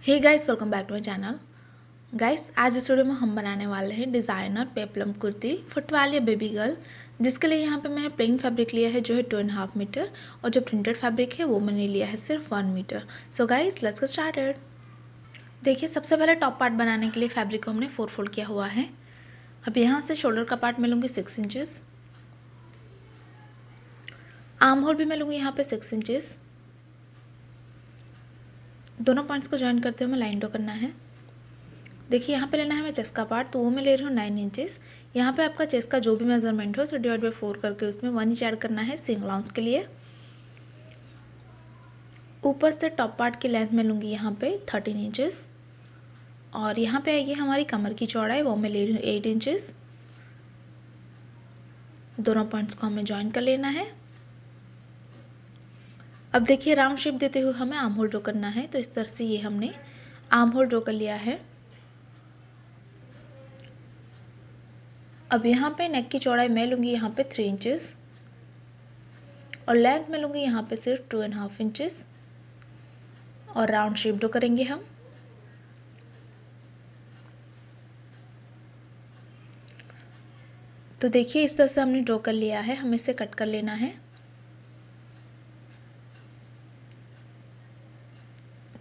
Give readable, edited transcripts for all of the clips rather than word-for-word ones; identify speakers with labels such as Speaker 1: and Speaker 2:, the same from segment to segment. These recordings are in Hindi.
Speaker 1: Hey guys, welcome back to my channel. Guys, आज इस वीडियो में हम बनाने वाले हैं डिज़ाइनर पेप्लम कुर्ती फुटवाल या बेबी गर्ल, जिसके लिए यहाँ पे मैंने प्लेन फैब्रिक लिया है जो है 2.5 मीटर, और जो प्रिंटेड फैब्रिक है वो मैंने लिया है सिर्फ 1 metre. So guys, let's get started. देखिए, सबसे पहले टॉप पार्ट बनाने के लिए फैब्रिक को हमने 4 फोल्ड किया हुआ है। अब यहाँ से शोल्डर का पार्ट मैं लूँगी 6 इंचेस, आर्म होल भी मैं लूँगी यहाँ पे 6 इंचेस। दोनों पॉइंट्स को ज्वाइन करते हुए हमें लाइन ड्रॉ करना है। देखिए, यहाँ पे लेना है हमें चेस्ट का पार्ट, तो वो मैं ले रही हूँ 9 इंचेस। यहाँ पे आपका चेस्ट का जो भी मेजरमेंट हो उसे डिवाइड बाई 4 करके उसमें 1 इंच ऐड करना है सिंगल आउंस के लिए। ऊपर से टॉप पार्ट की लेंथ में लूँगी यहाँ पे 13 इंचेस, और यहाँ पे आएगी हमारी कमर की चौड़ाई, वो मैं ले रही हूँ 8 इंचेस। दोनों पॉइंट्स को हमें ज्वाइन कर लेना है। अब देखिए, राउंड शेप देते हुए हमें आर्म होल ड्रॉ करना है, तो इस तरह से ये हमने आर्म होल ड्रॉ कर लिया है। अब यहाँ पे नेक की चौड़ाई मैं लूँगी यहाँ पे 3 इंचेस, और लेंथ में लूँगी यहाँ पे सिर्फ 2.5 इंचेस, और राउंड शेप ड्रॉ करेंगे हम। तो देखिए, इस तरह से हमने ड्रॉ कर लिया है, हमें इसे कट कर लेना है।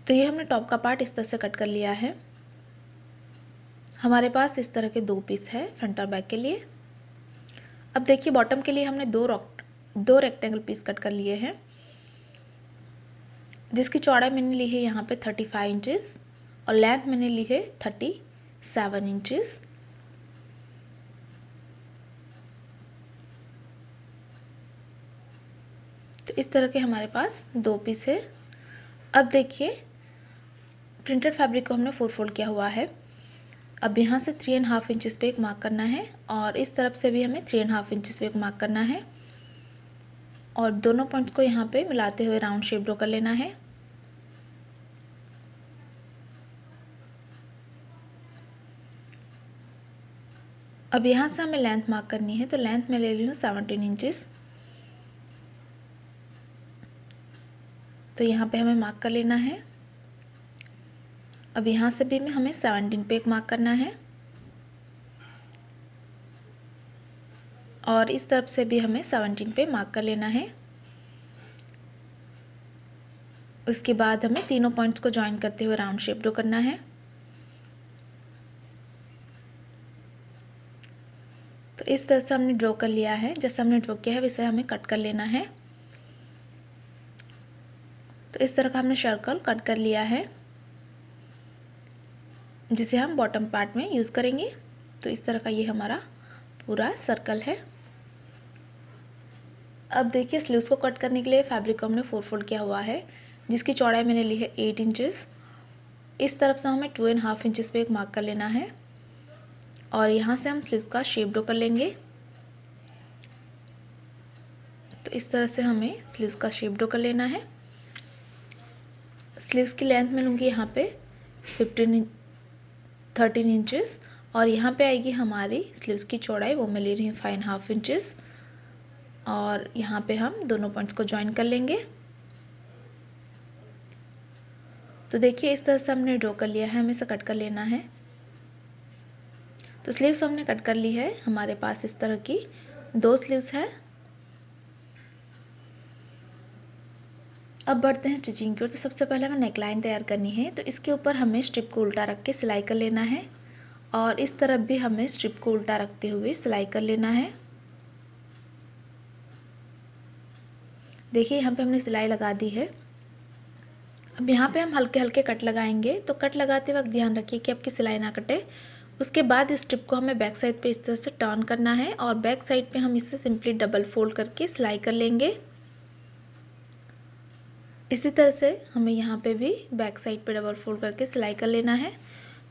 Speaker 1: तो ये हमने टॉप का पार्ट इस तरह से कट कर लिया है। हमारे पास इस तरह के 2 पीस है फ्रंट और बैक के लिए। अब देखिए, बॉटम के लिए हमने दो रेक्टेंगल पीस कट कर लिए हैं, जिसकी चौड़ाई मैंने ली है यहाँ पे 35 इंचेस, और लेंथ मैंने ली है 37 इंचेस। तो इस तरह के हमारे पास 2 पीस है। अब देखिए, प्रिंटेड फैब्रिक को हमने 4 फोल्ड किया हुआ है। अब यहाँ से 3.5 इंचेस पे एक मार्क करना है, और इस तरफ से भी हमें 3.5 इंचेस पे एक मार्क करना है, और दोनों पॉइंट्स को यहाँ पे मिलाते हुए राउंड शेप ड्रॉ कर लेना है। अब यहाँ से हमें लेंथ मार्क करनी है, तो लेंथ में ले रही हूँ 17 इंचेस। तो यहाँ पे हमें मार्क कर लेना है। अब यहाँ से भी हमें 17 पे एक मार्क करना है, और इस तरफ से भी हमें 17 पे मार्क कर लेना है। उसके बाद हमें तीनों पॉइंट्स को ज्वाइन करते हुए राउंड शेप ड्रॉ करना है। तो इस तरह से हमने ड्रॉ कर लिया है, जैसे हमने ड्रॉ किया है वैसे हमें कट कर लेना है। तो इस तरह का हमने सर्कल कट कर लिया है, जिसे हम बॉटम पार्ट में यूज़ करेंगे। तो इस तरह का ये हमारा पूरा सर्कल है। अब देखिए, स्लीव्स को कट करने के लिए फैब्रिक को हमने 4 फोल्ड किया हुआ है, जिसकी चौड़ाई मैंने ली है 8 इंचेस। इस तरफ से हमें 2.5 इंचेस पे एक मार्क कर लेना है, और यहाँ से हम स्लीव्स का शेप ड्रॉ कर लेंगे। तो इस तरह से हमें स्लीव्स का शेप ड्रॉ कर लेना है। स्लीव्स की लेंथ में लूँगी यहाँ पे 13 इंचेस, और यहाँ पे आएगी हमारी स्लीव्स की चौड़ाई, वो मैं ले रही हूँ 5.5 इंचेस, और यहाँ पे हम दोनों पॉइंट्स को ज्वाइन कर लेंगे। तो देखिए, इस तरह से हमने ड्रॉ कर लिया है, हमें इसे कट कर लेना है। तो स्लीव्स हमने कट कर ली है, हमारे पास इस तरह की 2 स्लीव्स है। अब बढ़ते हैं स्टिचिंग की ओर। तो सबसे पहले हमें नेकलाइन तैयार करनी है, तो इसके ऊपर हमें स्ट्रिप को उल्टा रख के सिलाई कर लेना है, और इस तरफ भी हमें स्ट्रिप को उल्टा रखते हुए सिलाई कर लेना है। देखिए, यहाँ पे हमने सिलाई लगा दी है। अब यहाँ पे हम हल्के हल्के कट लगाएंगे, तो कट लगाते वक्त ध्यान रखिए कि आपकी सिलाई ना कटे। उसके बाद इस स्ट्रिप को हमें बैक साइड पे इस तरह से टर्न करना है, और बैक साइड पे हम इसे सिंपली डबल फोल्ड करके सिलाई कर लेंगे। इसी तरह से हमें यहाँ पे भी बैक साइड पे डबल फोल्ड करके सिलाई कर लेना है।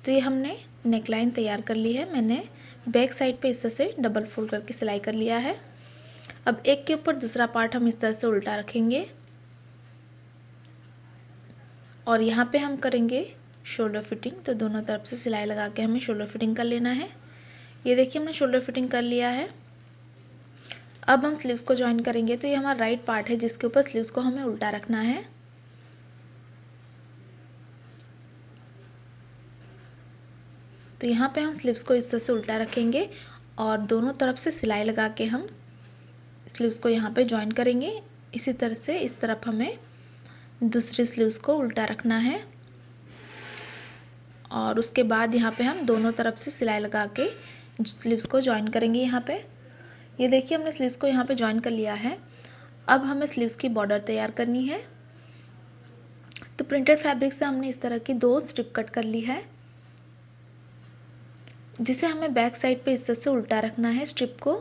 Speaker 1: तो ये हमने नेकलाइन तैयार कर ली है, मैंने बैक साइड पे इस तरह से डबल फोल्ड करके सिलाई कर लिया है। अब एक के ऊपर दूसरा पार्ट हम इस तरह से उल्टा रखेंगे, और यहाँ पे हम करेंगे शोल्डर फिटिंग। तो दोनों तरफ से सिलाई लगा के हमें शोल्डर फिटिंग कर लेना है। ये देखिए, हमने शोल्डर फिटिंग कर लिया है। अब हम स्लीव्स को ज्वाइन करेंगे। तो ये हमारा राइट पार्ट है, जिसके ऊपर स्लीव्स को हमें उल्टा रखना है। तो यहाँ पे हम स्लीव्स को इस तरह से उल्टा रखेंगे और दोनों तरफ से सिलाई लगा के हम स्लीव्स को यहाँ पे जॉइन करेंगे। इसी तरह से इस तरफ हमें दूसरी स्लीव्स को उल्टा रखना है और उसके बाद यहाँ पे हम दोनों तरफ से सिलाई लगा के स्लीव्स को जॉइन करेंगे। यहाँ पे ये देखिए हमने स्लीव्स को यहाँ पे जॉइन कर लिया है। अब हमें स्लीव्स की बॉर्डर तैयार करनी है। तो प्रिंटेड फैब्रिक से हमने इस तरह की 2 स्ट्रिप कट कर ली है, जिसे हमें बैक साइड पे इस तरह से उल्टा रखना है। स्ट्रिप को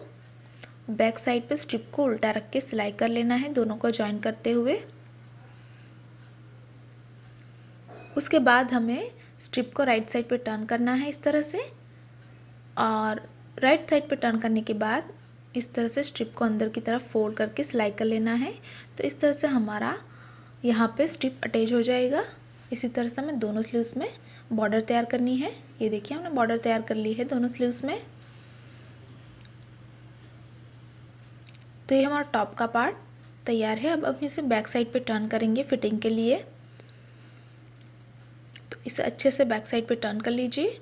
Speaker 1: बैक साइड पे स्ट्रिप को उल्टा रख के सिलाई कर लेना है, दोनों को जॉइन करते हुए। उसके बाद हमें स्ट्रिप को राइट साइड पे टर्न करना है इस तरह से, और राइट साइड पे टर्न करने के बाद इस तरह से स्ट्रिप को अंदर की तरफ फोल्ड करके सिलाई कर लेना है। तो इस तरह से हमारा यहाँ पे स्ट्रिप अटैच हो जाएगा। इसी तरह से हमें दोनों स्लीव्स में बॉर्डर तैयार करनी है। ये देखिए हमने बॉर्डर तैयार कर ली है दोनों स्लीव्स में। तो ये हमारा टॉप का पार्ट तैयार है। अब इसे बैक साइड पे टर्न करेंगे फिटिंग के लिए। तो इसे अच्छे से बैक साइड पे टर्न कर लीजिए।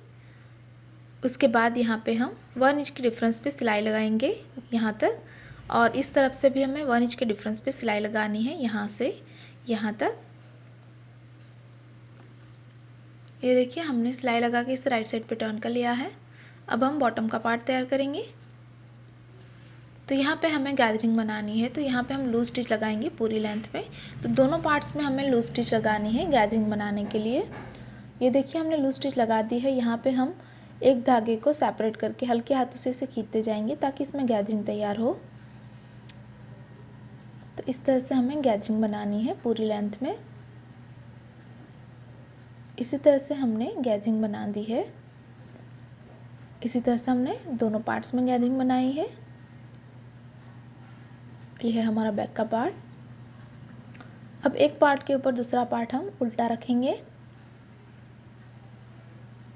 Speaker 1: उसके बाद यहाँ पे हम 1 इंच के डिफरेंस पे सिलाई लगाएंगे यहाँ तक, और इस तरफ से भी हमें 1 इंच के डिफरेंस पे सिलाई लगानी है यहाँ से यहाँ तक। ये देखिए हमने सिलाई लगा के इसे राइट साइड पे टर्न कर लिया है। अब हम बॉटम का पार्ट तैयार करेंगे। तो यहाँ पे हमें गैदरिंग बनानी है, तो यहाँ पे हम लूज स्टिच लगाएंगे पूरी लेंथ में। तो दोनों पार्ट्स में हमें लूज स्टिच लगानी है गैदरिंग बनाने के लिए। ये देखिए हमने लूज स्टिच लगा दी है। यहाँ पे हम एक धागे को सेपरेट करके हल्के हाथों से इसे खींचते जाएंगे ताकि इसमें गैदरिंग तैयार हो। तो इस तरह से हमें गैदरिंग बनानी है पूरी लेंथ में। इसी तरह से हमने गैदरिंग बना दी है। इसी तरह से हमने दोनों पार्ट्स में गैदरिंग बनाई है। यह है हमारा बैक का पार्ट। अब एक पार्ट के ऊपर दूसरा पार्ट हम उल्टा रखेंगे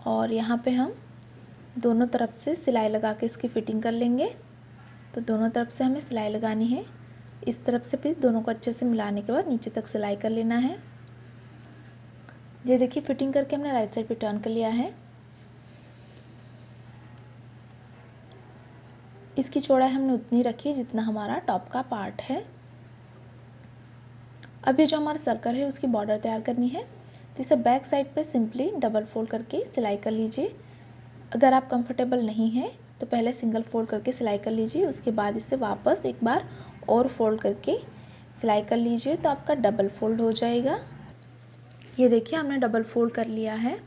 Speaker 1: और यहाँ पे हम दोनों तरफ से सिलाई लगा के इसकी फिटिंग कर लेंगे। तो दोनों तरफ से हमें सिलाई लगानी है। इस तरफ से फिर दोनों को अच्छे से मिलाने के बाद नीचे तक सिलाई कर लेना है। ये देखिए फिटिंग करके हमने राइट साइड पे टर्न कर लिया है। इसकी चौड़ाई हमने उतनी रखी जितना हमारा टॉप का पार्ट है। अब ये जो हमारा सर्कल है उसकी बॉर्डर तैयार करनी है। तो इसे बैक साइड पे सिंपली डबल फोल्ड करके सिलाई कर लीजिए। अगर आप कंफर्टेबल नहीं हैं तो पहले सिंगल फोल्ड करके सिलाई कर लीजिए, उसके बाद इसे वापस एक बार और फोल्ड करके सिलाई कर लीजिए तो आपका डबल फोल्ड हो जाएगा। ये देखिए हमने डबल फोल्ड कर लिया है।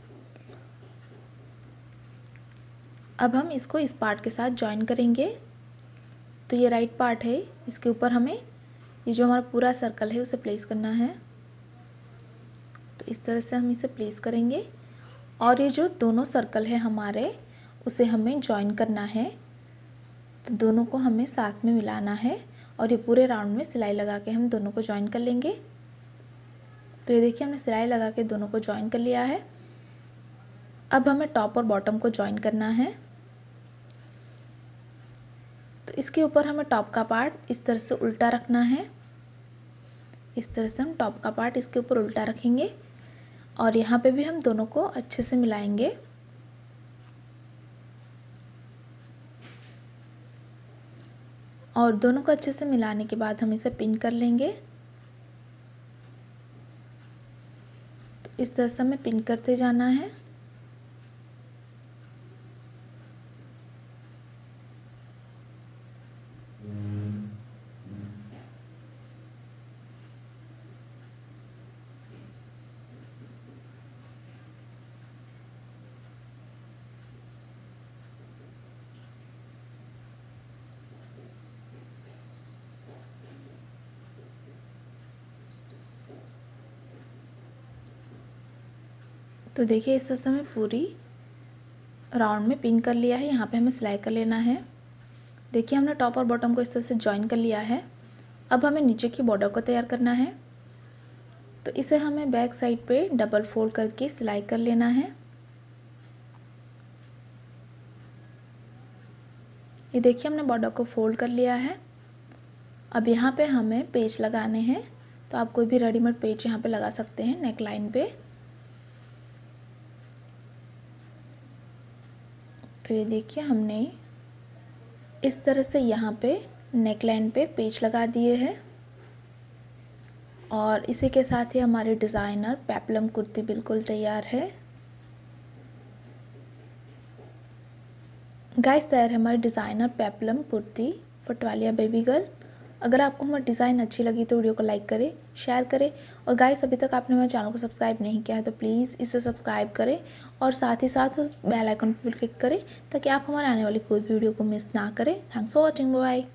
Speaker 1: अब हम इसको इस पार्ट के साथ जॉइन करेंगे। तो ये राइट पार्ट है, इसके ऊपर हमें ये जो हमारा पूरा सर्कल है उसे प्लेस करना है। तो इस तरह से हम इसे प्लेस करेंगे और ये जो दोनों सर्कल है हमारे उसे हमें जॉइन करना है। तो दोनों को हमें साथ में मिलाना है और ये पूरे राउंड में सिलाई लगा के हम दोनों को जॉइन कर लेंगे। तो ये देखिए हमने सिलाई लगा के दोनों को जॉइन कर लिया है। अब हमें टॉप और बॉटम को जॉइन करना है। तो इसके ऊपर हमें टॉप का पार्ट इस तरह से उल्टा रखना है। इस तरह से हम टॉप का पार्ट इसके ऊपर उल्टा रखेंगे और यहाँ पे भी हम दोनों को अच्छे से मिलाएंगे। और दोनों को अच्छे से मिलाने के बाद हम इसे पिन कर लेंगे। तो इस तरह से हमें पिन करते जाना है। तो देखिए इस तरह से हमें पूरी राउंड में पिन कर लिया है। यहाँ पे हमें सिलाई कर लेना है। देखिए हमने टॉप और बॉटम को इस तरह से जॉइन कर लिया है। अब हमें नीचे की बॉर्डर को तैयार करना है। तो इसे हमें बैक साइड पे डबल फोल्ड करके सिलाई कर लेना है। ये देखिए हमने बॉर्डर को फोल्ड कर लिया है। अब यहाँ पे हमें पेच लगाने हैं। तो आप कोई भी रेडीमेड पेच यहाँ पे लगा सकते हैं नेक लाइन पे। तो ये देखिए हमने इस तरह से यहाँ पे नेकलाइन पे पेच लगा दिए हैं और इसी के साथ ही हमारी डिज़ाइनर पेप्लम कुर्ती बिल्कुल तैयार है। गाइस तैयार है हमारी डिज़ाइनर पेप्लम कुर्ती फटवालिया बेबी गर्ल। अगर आपको हमारी डिज़ाइन अच्छी लगी तो वीडियो को लाइक करें, शेयर करें और गाइस अभी तक आपने हमारे चैनल को सब्सक्राइब नहीं किया है तो प्लीज़ इसे सब्सक्राइब करें और साथ ही साथ बेल आइकन पर क्लिक करें ताकि आप हमारे आने वाली कोई भी वीडियो को मिस ना करें। Thanks for watching, bye.